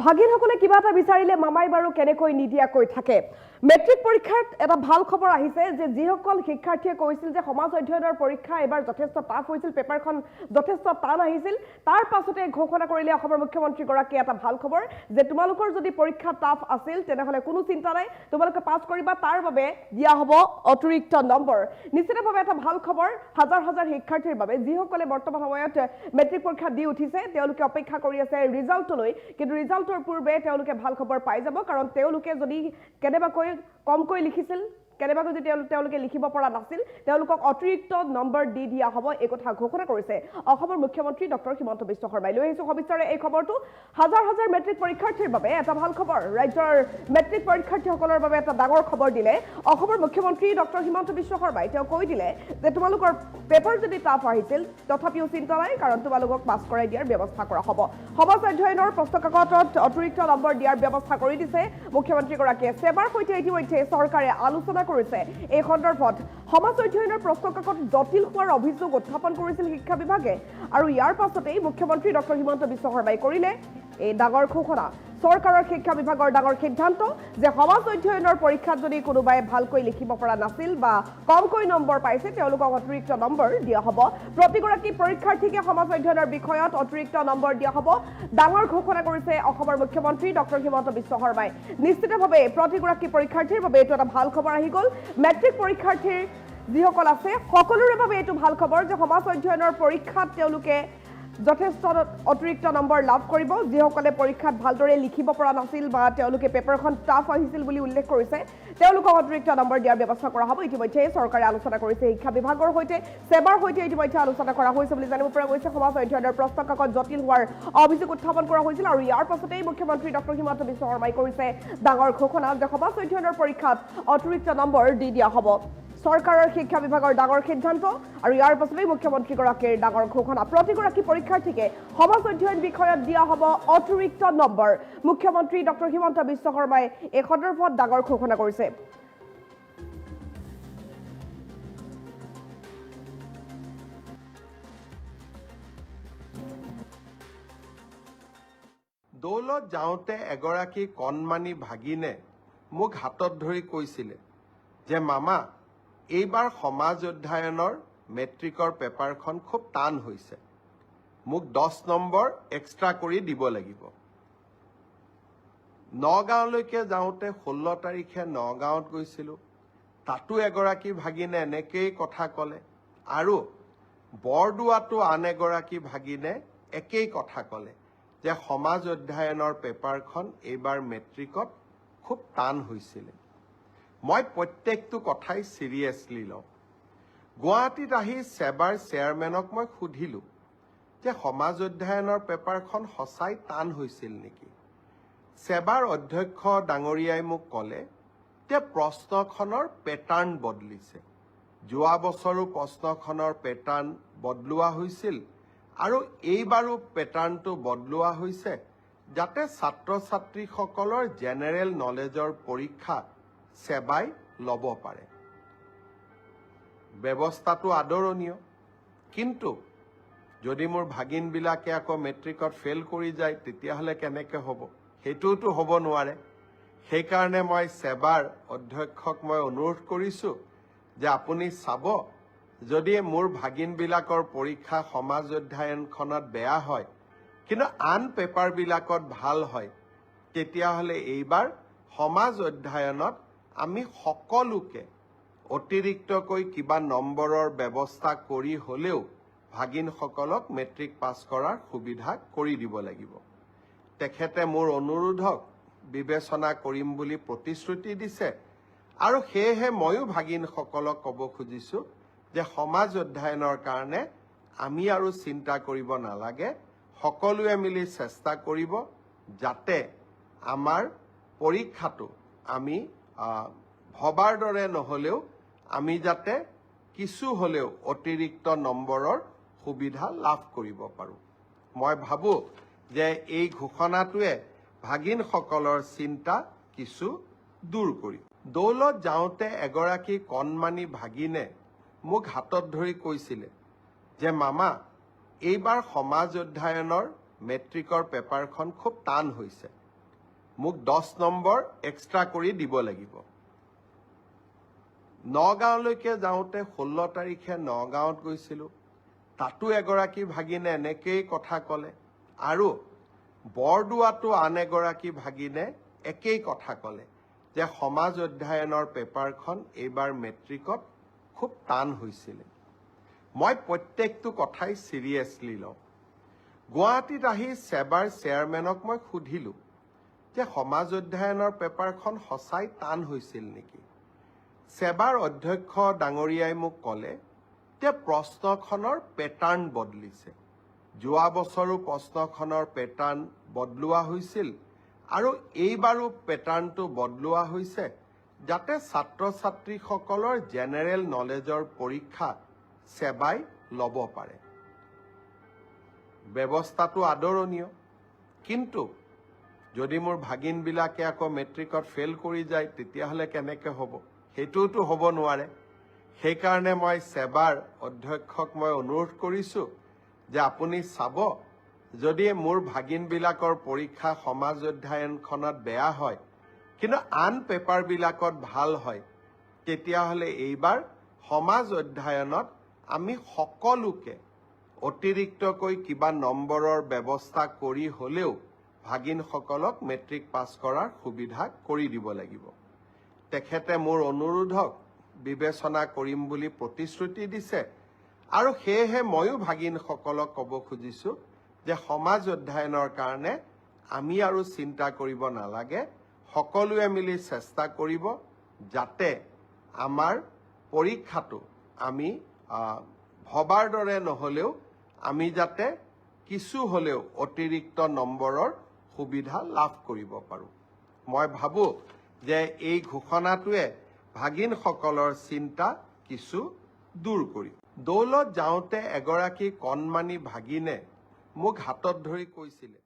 ভাগিনসকলে কিবা এটা বিচাৰিলে মামাই বাৰু কেনেকৈ নিদিয়াকৈ থাকে। মেট্ৰিক পৰীক্ষাত এটা ভাল খবৰ আহিছে যে যিসকল শিক্ষাৰ্থীয়ে কৈছিল যে সমাজ অধ্যয়নৰ পৰীক্ষা এবাৰ যথেষ্ট টাফ হৈছিল, পেপাৰখন যথেষ্ট টান আহিছিল, তাৰ পাছতে ঘোষণা কৰিলে অসমৰ মুখ্যমন্ত্ৰীগৰাকীয়ে এটা ভাল খবৰ যে তোমালোকৰ যদি পৰীক্ষা টাফ আছিল তেনেহ'লে কোনো চিন্তা নাই, তোমালোকে পাছ কৰিবা, তাৰ বাবে দিয়া হ'ব অতিৰিক্ত নম্বৰ। নিশ্চিতভাৱে এটা ভাল খবৰ হাজাৰ হাজাৰ শিক্ষাৰ্থীৰ বাবে যিসকলে বৰ্তমান সময়ত মেট্ৰিক পৰীক্ষা দি উঠিছে, তেওঁলোকে অপেক্ষা কৰি আছে ৰিজাল্টলৈ, কিন্তু ৰিজাল্টৰ পূৰ্বে তেওঁলোকে ভাল খবৰ পাই যাব, কাৰণ তেওঁলোকে যদি কেনেবাকৈ কমকৈ লিখিছিল, কেনেবাকৈ যদি তেওঁলোকে লিখিব পৰা নাছিল, তেওঁলোকক অতিৰিক্ত নম্বৰ দি দিয়া হ'ব, এই কথা ঘোষণা কৰিছে অসমৰ মুখ্যমন্ত্ৰী ডক্টৰ হিমন্ত বিশ্ব শৰ্মাই। লৈ আহিছোঁ সবিস্তাৰে এই খবৰটো। হাজাৰ হাজাৰ মেট্ৰিক পৰীক্ষাৰ্থীৰ বাবে এটা ভাল খবৰ, ৰাজ্যৰ মেট্ৰিক পৰীক্ষাৰ্থীসকলৰ বাবে এটা ডাঙৰ খবৰ দিলে অসমৰ মুখ্যমন্ত্ৰী ডক্টৰ হিমন্ত বিশ্ব শৰ্মাই। তেওঁ কৈ দিলে যে তোমালোকৰ পেপাৰ যদি টাফ আহিছিল তথাপিও চিন্তা নাই, কাৰণ তোমালোকক পাছ কৰাই দিয়াৰ ব্যৱস্থা কৰা হ'ব। সমাজ অধ্যয়নৰ প্ৰশ্ন কাকতত অতিৰিক্ত নম্বৰ দিয়াৰ ব্যৱস্থা কৰি দিছে মুখ্যমন্ত্ৰীগৰাকীয়ে। সেৱাৰ সৈতে ইতিমধ্যে চৰকাৰে আলোচনা কৰিছে এই সন্দৰ্ভত। সমাজ অধ্যয়নৰ প্ৰশ্ন কাকত জটিল হোৱাৰ অভিযোগ উত্থাপন কৰিছিল শিক্ষা বিভাগে, আৰু ইয়াৰ পাছতেই মুখ্যমন্ত্ৰী ডক্টৰ হিমন্ত বিশ্ব শৰ্মাই কৰিলে এই ডাঙৰ ঘোষণা। চৰকাৰৰ শিক্ষা বিভাগৰ ডাঙৰ সিদ্ধান্ত যে সমাজ অধ্যয়নৰ পৰীক্ষাত যদি কোনোবাই ভালকৈ লিখিব পৰা নাছিল বা কমকৈ নম্বৰ পাইছে, তেওঁলোকক অতিৰিক্ত নম্বৰ দিয়া হ'ব। প্ৰতিগৰাকী পৰীক্ষাৰ্থীকে সমাজ অধ্যয়নৰ বিষয়ত অতিৰিক্ত নম্বৰ দিয়া হ'ব। ডাঙৰ ঘোষণা কৰিছে অসমৰ মুখ্যমন্ত্ৰী ডক্টৰ হিমন্ত বিশ্ব শৰ্মাই। নিশ্চিতভাৱে প্ৰতিগৰাকী পৰীক্ষাৰ্থীৰ বাবে এইটো এটা ভাল খবৰ আহি গ'ল। মেট্ৰিক পৰীক্ষাৰ্থীৰ যিসকল আছে সকলোৰে বাবে এইটো ভাল খবৰ যে সমাজ অধ্যয়নৰ পৰীক্ষাত তেওঁলোকে যথেষ্ট অতিৰিক্ত নম্বৰ লাভ কৰিব। যিসকলে পৰীক্ষাত ভালদৰে লিখিব পৰা নাছিল বা তেওঁলোকে পেপাৰখন টাফ আহিছিল বুলি উল্লেখ কৰিছে, তেওঁলোকক অতিৰিক্ত নম্বৰ দিয়াৰ ব্যৱস্থা কৰা হ'ব। ইতিমধ্যে চৰকাৰে আলোচনা কৰিছে শিক্ষা বিভাগৰ সৈতে, সেৱাৰ সৈতে ইতিমধ্যে আলোচনা কৰা হৈছে বুলি জানিব পৰা গৈছে। সমাজ অধ্যয়নৰ প্ৰশ্ন কাকত জটিল হোৱাৰ অভিযোগ উত্থাপন কৰা হৈছিল, আৰু ইয়াৰ পাছতেই মুখ্যমন্ত্ৰী ডক্টৰ হিমন্ত বিশ্ব শৰ্মাই কৰিছে ডাঙৰ ঘোষণা যে সমাজ অধ্যয়নৰ পৰীক্ষাত অতিৰিক্ত নম্বৰ দি দিয়া হ'ব। চৰকাৰৰ শিক্ষা বিভাগৰ ডাঙৰ সিদ্ধান্ত, আৰু ইয়াৰ পাছতেই মুখ্যমন্ত্ৰীগৰাকীৰ ডাঙৰ ঘোষণা। প্ৰতিগৰাকী পৰীক্ষাৰ্থীকে সমাজ অধ্যয়ন বিষয়ত দিয়া হ'ব অতিৰিক্ত নম্বৰ। মুখ্যমন্ত্ৰী ডক্টৰ হিমন্ত বিশ্ব শৰ্মাই এই সন্দৰ্ভত ডাঙৰ ঘোষণা কৰিছে। দৌলত যাওঁতে এগৰাকী কণমানি ভাগিনে মোক হাতত ধৰি কৈছিলে যে মামা, এইবাৰ সমাজ অধ্যয়নৰ মেট্ৰিকৰ পেপাৰখন খুব টান হৈছে, মোক 10 নম্বৰ এক্সট্ৰা কৰি দিব লাগিব। নগাঁৱলৈকে যাওঁতে 16 তাৰিখে নগাঁৱত গৈছিলোঁ, তাতো এগৰাকী ভাগিনে এনেকেই কথা ক'লে, আৰু বৰদোৱাতো আন এগৰাকী ভাগিনে একেই কথা ক'লে যে সমাজ অধ্যয়নৰ পেপাৰখন এইবাৰ মেট্ৰিকত খুব টান হৈছিলে। মই প্ৰত্যেকটো কথাই চিৰিয়াছলি লওঁ। গুৱাহাটীত আহি সেৱাৰ চেয়াৰমেনক মই সুধিলোঁ যে সমাজ অধ্যয়নৰ পেপাৰখন সঁচাই টান হৈছিল নেকি। সেৱাৰ অধ্যক্ষ ডাঙৰীয়াই মোক ক'লে যে প্ৰশ্নখনৰ পেটাৰ্ণ বদলিছে। যোৱা বছৰো প্ৰশ্নখনৰ পেটাৰ্ণ বদলোৱা হৈছিল, আৰু এইবাৰো পেটাৰ্ণটো বদলোৱা হৈছে যাতে ছাত্ৰ ছাত্ৰীসকলৰ জেনেৰেল নলেজৰ পৰীক্ষা সেৱাই ল'ব পাৰে। ব্যৱস্থাটো আদৰণীয়, কিন্তু যদি মোৰ ভাগিনবিলাকে আকৌ মেট্ৰিকত ফেইল কৰি যায় তেতিয়াহ'লে কেনেকৈ হ'ব? সেইটোতো হ'ব নোৱাৰে। সেইকাৰণে মই সেৱাৰ অধ্যক্ষক মই অনুৰোধ কৰিছোঁ যে আপুনি চাব, যদি মোৰ ভাগিনবিলাকৰ পৰীক্ষা সমাজ অধ্যয়নখনত বেয়া হয় কিন্তু আন পেপাৰবিলাকত ভাল হয়, তেতিয়াহ'লে এইবাৰ সমাজ অধ্যয়নত আমি সকলোকে অতিৰিক্তকৈ কিবা নম্বৰৰ ব্যৱস্থা কৰি হ'লেও ভাগিনসকলক মেট্ৰিক পাছ কৰাৰ সুবিধা কৰি দিব লাগিব। তেখেতে মোৰ অনুৰোধক বিবেচনা কৰিম বুলি প্ৰতিশ্ৰুতি দিছে, আৰু সেয়েহে ময়ো ভাগিনসকলক ক'ব খুজিছোঁ যে সমাজ অধ্যয়নৰ কাৰণে আমি আৰু চিন্তা কৰিব নালাগে। সকলোৱে মিলি চেষ্টা কৰিব যাতে আমাৰ পৰীক্ষাটো আমি ভবাৰ দৰে নহ'লেও আমি যাতে কিছু হ'লেও অতিৰিক্ত নম্বৰৰ সুবিধা লাভ কৰিব পাৰোঁ। মই ভাবোঁ যে এই ঘোষণাটোৱে ভাগিনসকলৰ চিন্তা কিছু দূৰ কৰিব। দৌলত যাওঁতে এগৰাকী কণমানি ভাগিনে মোক হাতত ধৰি কৈছিলে যে মামা, এইবাৰ সমাজ অধ্যয়নৰ মেট্ৰিকৰ পেপাৰখন খুব টান হৈছে, মোক 10 নম্বৰ এক্সট্ৰা কৰি দিব লাগিব। নগাঁৱলৈকে যাওঁতে 16 তাৰিখে নগাঁৱত গৈছিলোঁ, তাতো এগৰাকী ভাগিনে এনেকেই কথা ক'লে, আৰু বৰদোৱাতো আন এগৰাকী ভাগিনে একেই কথা ক'লে যে সমাজ অধ্যয়নৰ পেপাৰখন এইবাৰ মেট্ৰিকত খুব টান হৈছিলে। মই প্ৰত্যেকটো কথাই চিৰিয়াছলি লওঁ। গুৱাহাটীত আহি সেবাৰ চেয়াৰমেনক মই সুধিলোঁ যে সমাজ অধ্যয়নৰ পেপাৰখন সঁচাই টান হৈছিল নেকি। সেবাৰ অধ্যক্ষ ডাঙৰীয়াই মোক ক'লে যে প্ৰশ্নখনৰ পেটাৰ্ণ বদলিছে। যোৱা বছৰো প্ৰশ্নখনৰ পেটাৰ্ণ বদলোৱা হৈছিল, আৰু এইবাৰো পেটাৰ্ণটো বদলোৱা হৈছে যাতে ছাত্ৰ ছাত্ৰীসকলৰ জেনেৰেল নলেজৰ পৰীক্ষা সেবাই ল'ব পাৰে। ব্যৱস্থাটো আদৰণীয়, কিন্তু যদি মোৰ ভাগিনবিলাকে আকৌ মেট্ৰিকত ফেইল কৰি যায় তেতিয়াহ'লে কেনেকৈ হ'ব? সেইটোতো হ'ব নোৱাৰে। সেইকাৰণে মই সেবাৰ অধ্যক্ষক মই অনুৰোধ কৰিছোঁ যে আপুনি চাব, যদি মোৰ ভাগিনবিলাকৰ পৰীক্ষা সমাজ অধ্যয়নখনত বেয়া হয় কিন্তু আন পেপাৰবিলাকত ভাল হয়, তেতিয়াহ'লে এইবাৰ সমাজ অধ্যয়নত আমি সকলোকে অতিৰিক্তকৈ কিবা নম্বৰৰ ব্যৱস্থা কৰি হ'লেও ভাগিনসকলক মেট্ৰিক পাছ কৰাৰ সুবিধা কৰি দিব লাগিব। তেখেতে মোৰ অনুৰোধক বিবেচনা কৰিম বুলি প্ৰতিশ্ৰুতি দিছে, আৰু সেয়েহে ময়ো ভাগিনসকলক ক'ব খুজিছোঁ যে সমাজ অধ্যয়নৰ কাৰণে আমি আৰু চিন্তা কৰিব নালাগে। সকলোৱে মিলি চেষ্টা কৰিব যাতে আমাৰ পৰীক্ষাটো আমি ভবাৰ দৰে নহ'লেও আমি যাতে কিছু হ'লেও অতিৰিক্ত নম্বৰৰ সুবিধা লাভ কৰিব পাৰোঁ। মই ভাবোঁ যে এই ঘোষণাটোৱে ভাগিনসকলৰ চিন্তা কিছু দূৰ কৰিব। দৌলত যাওঁতে এগৰাকী কণমানি ভাগিনে মোক হাতত ধৰি কৈছিলে